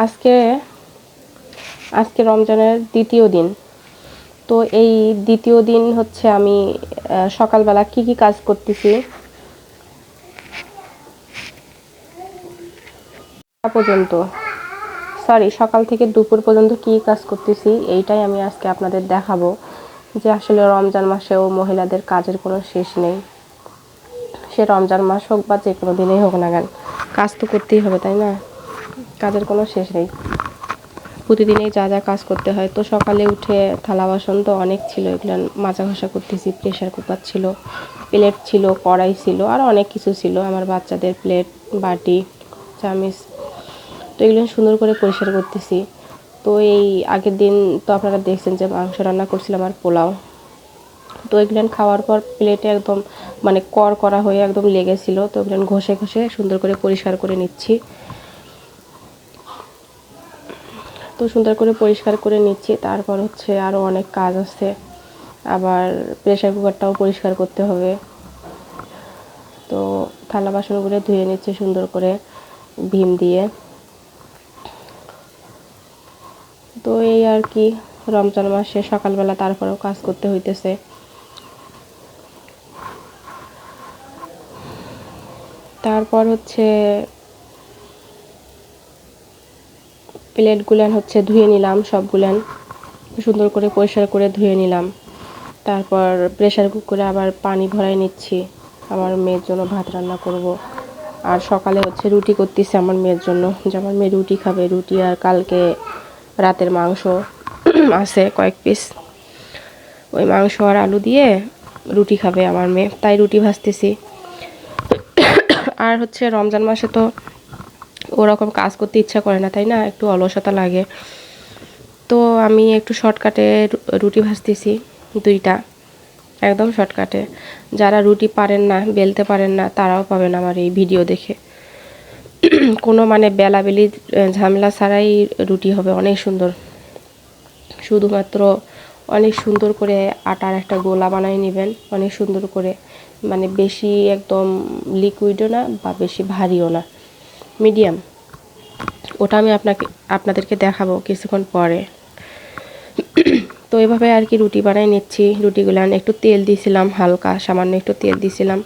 আজকে আজকে রমজানের দ্বিতীয় দিন। তো এই দ্বিতীয় দিন হচ্ছে আমি সকালবেলা কি কাজ করতেছি পর্যন্ত সকাল থেকে দুপুর পর্যন্ত কি কাজ করতেছি এইটাই আমি আজকে আপনাদের দেখাবো, যে আসলে রমজান মাসেও মহিলাদের কাজের কোনো শেষ নেই। সে রমজান মাস হোক বা যে কোনো দিনেই হোক না কেন, কাজ তো করতেই হবে, তাই না? কাজের কোনো শেষ নেই, প্রতিদিনই যা যা কাজ করতে হয়। তো সকালে উঠে থালা বাসন তো অনেক ছিল, এগুলো মাজা ঘষা করতেছি। প্রেশার কুকার ছিল, প্লেট ছিল, কড়াই ছিল, আর অনেক কিছু ছিল। আমার বাচ্চাদের প্লেট, বাটি, চামিচ, তো এগুলো সুন্দর করে পরিষ্কার করতেছি। তো এই আগের দিন তো আপনারা দেখছেন যে মাংস রান্না করছিলাম আর পোলাও। তো এগুলো খাওয়ার পর প্লেটে একদম মানে কড়া হয়ে একদম লেগেছিল। তো এগুলো ঘষে ঘষে সুন্দর করে পরিষ্কার করে নিচ্ছি। তো সুন্দর করে পরিষ্কার করে নিচ্ছি। তারপর হচ্ছে আরও অনেক কাজ আছে, আবার প্রেশার কুকারটাও পরিষ্কার করতে হবে। তো থালা বাসনগুলো ধুয়ে নিচ্ছে সুন্দর করে ভীম দিয়ে। তো এই আর কি, রমজান মাসে সকালবেলা তারপরেও কাজ করতে হইতেছে। তারপর হচ্ছে প্লেটগুলান হচ্ছে ধুয়ে নিলাম, সবগুলান সুন্দর করে পরিষ্কার করে ধুয়ে নিলাম। তারপর প্রেশার কুকারে আবার পানি ভরাই নিচ্ছি, আমার মেয়ের জন্য ভাত রান্না করব। আর সকালে হচ্ছে রুটি করতেছি আমার মেয়ের জন্য, যে আমার মেয়ে রুটি খাবে। রুটি আর কালকে রাতের মাংস আছে কয়েক পিস, ওই মাংস আর আলু দিয়ে রুটি খাবে আমার মেয়ে, তাই রুটি ভাজতেছি। আর হচ্ছে রমজান মাসে তো ওরকম কাজ করতে ইচ্ছা করে না, তাই না? একটু অলসতা লাগে। তো আমি একটু শর্টকাটে রুটি ভাজতেছি, দুইটা, একদম শর্টকাটে। যারা রুটি পারেন না, বেলতে পারেন না, তারাও পাবেন আমার এই ভিডিও দেখে। কোনো মানে বেলাবেলি ঝামেলা ছাড়াই রুটি হবে অনেক সুন্দর। শুধুমাত্র অনেক সুন্দর করে আটার একটা গোলা বানিয়ে নেবেন, অনেক সুন্দর করে, মানে বেশি একদম লিকুইডও না বা বেশি ভারীও না, মিডিয়াম। ওটা আমি আপনাদেরকে দেখাবো কিছুক্ষণ পরে। তো এভাবে আর কি রুটি বানাই নিচ্ছি। রুটিগুলো একটু তেল দিয়েছিলাম, হালকা সামান্য একটু তেল দিয়েছিলাম,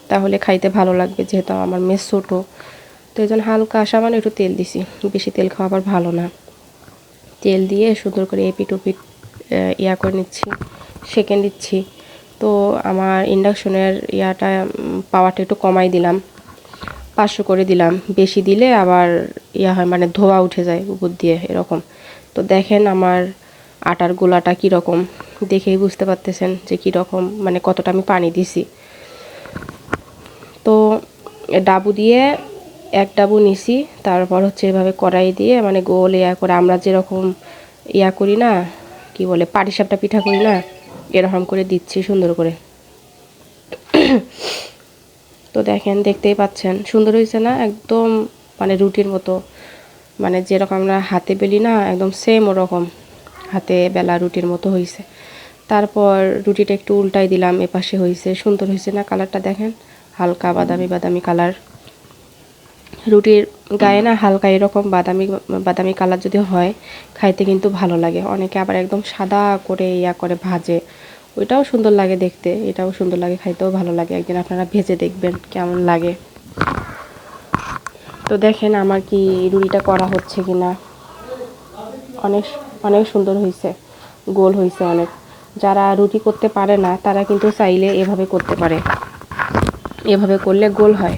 তাহলে খাইতে ভালো লাগবে, যেহেতু আমার মেয়ে ছোটো। তো এই জন্য হালকা সামান্য একটু তেল দিছি, বেশি তেল খাওয়া আবার ভালো না। তেল দিয়ে সুন্দর করে এপিট ওপিট করে নিচ্ছি, সেঁকে নিচ্ছি। তো আমার ইন্ডাকশনের পাওয়ারটা একটু কমাই দিলাম, 500 করে দিলাম। বেশি দিলে আবার হয়, মানে ধোয়া উঠে যায় উপর দিয়ে এরকম। তো দেখেন আমার আটার গোলাটা কীরকম, দেখেই বুঝতে পারতেছেন যে কীরকম, মানে কতটা আমি পানি দিছি। তো ডাবু দিয়ে এক ডাবু নিছি। তারপর হচ্ছে এভাবে কড়াই দিয়ে মানে গোল করে, আমরা যেরকম করি না, কি বলে, পাটিসাপটা পিঠা করি না, এরকম করে দিচ্ছি সুন্দর করে। তো দেখেন, দেখতেই পাচ্ছেন সুন্দর হয়েছে না? একদম মানে রুটির মতো, মানে যেরকম আমরা হাতে বেলি না, একদম সেম ওরকম হাতে বেলা রুটির মতো হয়েছে। তারপর রুটিটা একটু উল্টাই দিলাম, এপাশে হয়েছে। সুন্দর হয়েছে না? কালারটা দেখেন, হালকা বাদামি বাদামি কালার। রুটির গায়ে না হালকা এরকম বাদামি বাদামি কালার যদি হয়, খাইতে কিন্তু ভালো লাগে। অনেকে আবার একদম সাদা করে করে ভাজে, ওইটাও সুন্দর লাগে দেখতে, এটাও সুন্দর লাগে, খাইতেও ভালো লাগে। একদিন আপনারা ভেজে দেখবেন কেমন লাগে। তো দেখেন আমার কি রুটিটা করা হচ্ছে কি না, অনেক অনেক সুন্দর হয়েছে, গোল হয়েছে অনেক। যারা রুটি করতে পারে না, তারা কিন্তু চাইলে এভাবে করতে পারে, এভাবে করলে গোল হয়।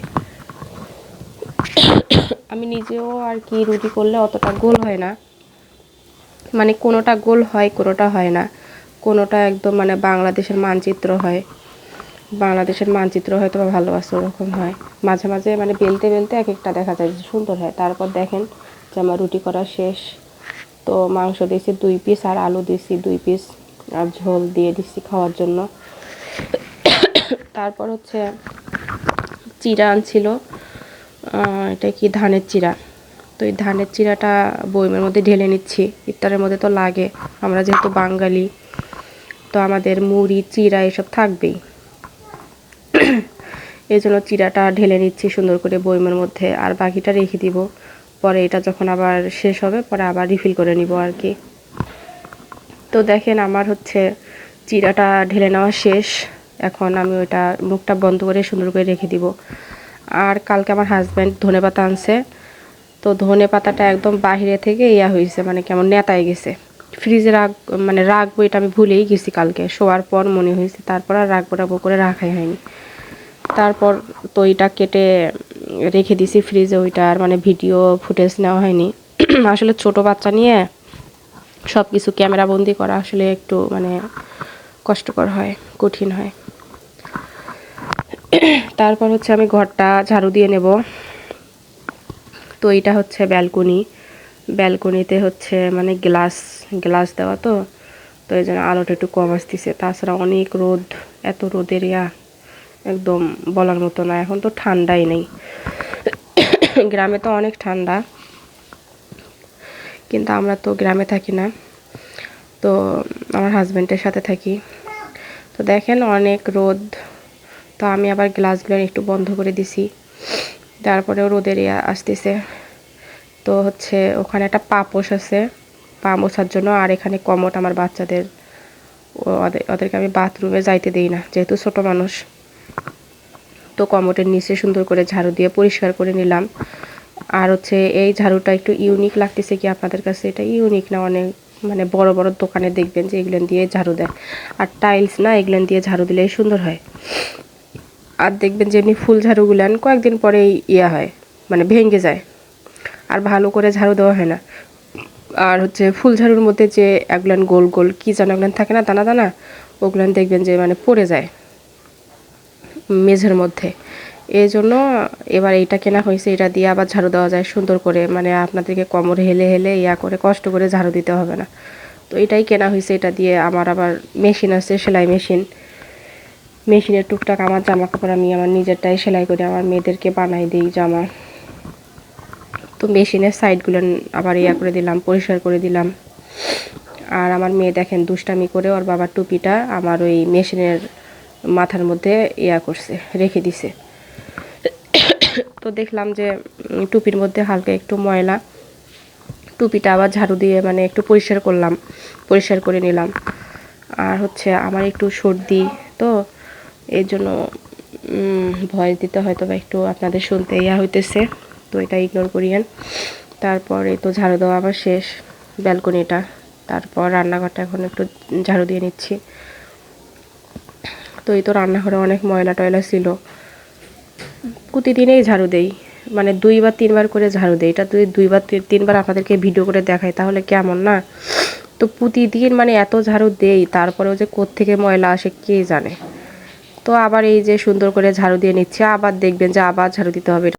আমি নিজেও আর কি রুটি করলে অতটা গোল হয় না, মানে কোনোটা গোল হয়, কোনোটা হয় না, কোনোটা একদম মানে বাংলাদেশের মানচিত্র হয়, বাংলাদেশের মানচিত্র হয়তো বা ভালো আছে ওরকম হয়। মাঝে মাঝে মানে বেলতে বেলতে এক একটা দেখা যায় যে সুন্দর হয়। তারপর দেখেন যে আমার রুটি করা শেষ। তো মাংস দিয়েছি 2 পিস আর আলু দিয়েছি 2 পিস, আর ঝোল দিয়ে দিচ্ছি খাওয়ার জন্য। তারপর হচ্ছে চিড়া আনছিল, এটা কি ধানের চিড়া। তো এই ধানের চিড়াটা বয়মের মধ্যে ঢেলে নিচ্ছি, ইফতারের মধ্যে তো লাগে, আমরা যেহেতু বাঙালি, তো আমাদের মুড়ি চিড়া এসব থাকবেই। এই জন্য চিড়াটা ঢেলে নিচ্ছি সুন্দর করে বয়মের মধ্যে, আর বাকিটা রেখে দিব পরে এটা যখন আবার শেষ হবে পরে আবার রিফিল করে নিব আর কি। তো দেখেন আমার হচ্ছে জিরাটা ঢেলে নেওয়া শেষ। এখন আমি ওইটা মুখটা বন্ধ করে সুন্দর করে রেখে দিব। আর কালকে আমার হাজব্যান্ড ধনেপাতা আনছে, তো ধনে পাতাটা একদম বাহিরে থেকে হয়েছে, মানে কেমন নেতায় গেছে। ফ্রিজে রাখবো এটা আমি ভুলেই গেছি কালকে শোয়ার পর মনে হয়েছে, তারপর আর রাখবো করে রাখাই হয়নি। তারপর তো এটা কেটে রেখে দিছি ফ্রিজে, ওইটা আর মানে ভিডিও ফুটেজ নেওয়া হয়নি। আসলে ছোট বাচ্চা নিয়ে সব কিছু ক্যামেরা বন্দি করা আসলে একটু মানে কষ্টকর হয়, কঠিন হয়। তারপর হচ্ছে আমি ঘরটা ঝাড়ু দিয়ে নেব। তো এটা হচ্ছে ব্যালকনিতে হচ্ছে মানে গ্লাস দেওয়া, তো এই জন্য আলোটা একটু কম আসতেছে। তাছাড়া অনেক রোদ, এত রোদের একদম বলার মতো না। এখন তো ঠান্ডাই নেই, গ্রামে তো অনেক ঠান্ডা, কিন্তু আমরা তো গ্রামে থাকি না, তো আমার হাজব্যান্ডের সাথে থাকি। তো দেখেন অনেক রোদ, তো আমি আবার গ্লাসগুলো একটু বন্ধ করে দিছি, তারপরেও রোদের আসতেছে। তো হচ্ছে ওখানে একটা পাপোশ আছে পা মোছার জন্য, আর এখানে কমোড আমার বাচ্চাদের, ওদেরকে আমি বাথরুমে যাইতে দিই না যেহেতু ছোট মানুষ। তো কমোডের নিচে সুন্দর করে ঝাড়ু দিয়ে পরিষ্কার করে নিলাম। আর হচ্ছে এই ঝাড়ুটা একটু ইউনিক লাগতেছে কি আপনাদের কাছে? এটা ইউনিক না, অনেক মানে বড় বড় দোকানে দেখবেন যে এগুলো দিয়ে ঝাড়ু দেয়, আর টাইলস না, এগুলো দিয়ে ঝাড়ু দিলেই সুন্দর হয়। আর দেখবেন যে এমনি ফুল ঝাড়ুগুলান কয়েকদিন পরেই হয়, মানে ভেঙে যায়, আর ভালো করে ঝাড়ু দেওয়া হয় না। আর হচ্ছে ফুল ঝাড়ুর মধ্যে যে এগুলান গোল গোল কি যেন এগুলান থাকে না, দানা দানা, ওগুলান দেখবেন যে মানে পড়ে যায় মেঝের মধ্যে। এই জন্য এবার এইটা কেনা হয়েছে, এটা দিয়ে আবার ঝাড়ু দেওয়া যায় সুন্দর করে, মানে আপনাদেরকে কোমর হেলে হেলে করে কষ্ট করে ঝাড়ু দিতে হবে না। তো এটাই কেনা হয়েছে, এটা দিয়ে আমার আবার মেশিন আছে, সেলাই মেশিনের টুকটাক আমার জামা কাপড় আমি আমার নিজেরটাই সেলাই করে আমার মেয়েদেরকে বানাই দিই জামা। তো মেশিনের সাইডগুলো আবার করে দিলাম, পরিষ্কার করে দিলাম। আর আমার মেয়ে দেখেন দুষ্টামি করে ওর বাবার টুপিটা আমার ওই মেশিনের মাথার মধ্যে করছে, রেখে দিছে। তো দেখলাম যে টুপির মধ্যে হালকা একটু ময়লা, টুপিটা আবার ঝাড়ু দিয়ে মানে একটু পরিষ্কার করে নিলাম। আর হচ্ছে আমার একটু সর্দি, তো এই জন্য ভয়েস দিতে হয়তো বা একটু আপনাদের শুনতে হইতেছে, তো এটা ইগনোর করিয়েন। তারপর এই তো ঝাড়ু দেওয়া আবার শেষ ব্যালকনিটা, তারপর রান্নাঘরটা এখন একটু ঝাড়ু দিয়ে নিচ্ছি। তো এই তো রান্নাঘরে অনেক ময়লা টয়লা ছিল, প্রতিদিনেই ঝাড়ু দেই, মানে 2 বা 3 বার করে ঝাড়ু দেই। এটা যদি 2 বা 3 বার আপনাদেরকে ভিডিও করে দেখাই তাহলে কেমন না? তো প্রতিদিন মানে এত ঝাড়ু দেই, তারপরেও যে কোত্থেকে ময়লা আসে কে জানে। তো আবার এই যে সুন্দর করে ঝাড়ু দিয়ে নিচ্ছি, আবার দেখবেন যে আবার ঝাড়ু দিতে হবে।